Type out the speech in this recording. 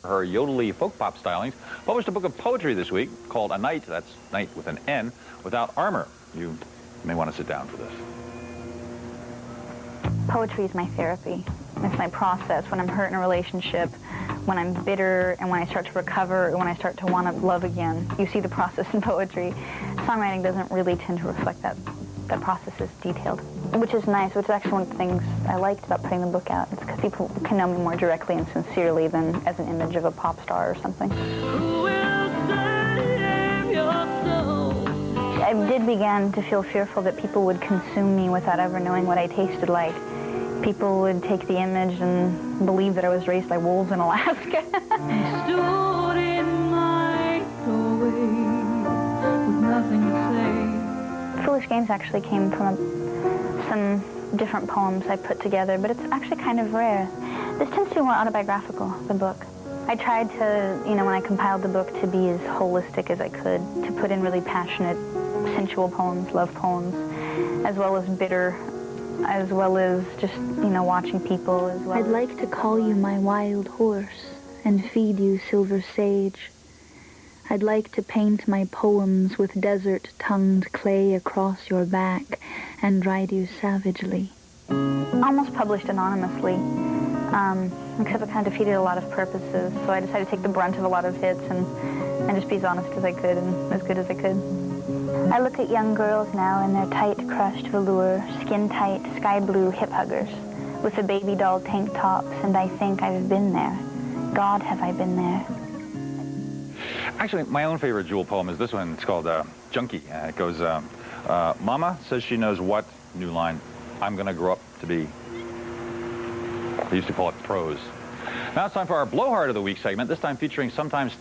Her yodely folk pop stylings, published a book of poetry this week called A Night, that's night with an N, Without Armor. You may want to sit down for this. Poetry is my therapy. It's my process when I'm hurt in a relationship, when I'm bitter, and when I start to recover, or when I start to want to love again. You see the process in poetry. Songwriting doesn't really tend to reflect that. That process is detailed, which is nice, which is actually one of the things I liked about putting the book out. It's because people can know me more directly and sincerely than as an image of a pop star or something. I did begin to feel fearful that people would consume me without ever knowing what I tasted like. People would take the image and believe that I was raised by wolves in Alaska. I stood in my doorway with nothing to say. Foolish Games actually came from some different poems I put together, but it's actually kind of rare. This tends to be more autobiographical, the book. I tried to, when I compiled the book, to be as holistic as I could, to put in really passionate, sensual poems, love poems, as well as bitter, as well as just, watching people as well. I'd like to call you my wild horse and feed you silver sage. I'd like to paint my poems with desert-tongued clay across your back and ride you savagely. Almost published anonymously, except it kind of defeated a lot of purposes, so I decided to take the brunt of a lot of hits and just be as honest as I could and as good as I could. I look at young girls now in their tight, crushed velour, skin-tight, sky-blue hip huggers, with the baby doll tank tops, and I think I've been there. God, have I been there. Actually, my own favorite Jewel poem is this one. It's called Junkie. It goes, Mama says she knows what, new line, I'm going to grow up to be. They used to call it prose. Now it's time for our Blowhard of the Week segment, this time featuring sometimes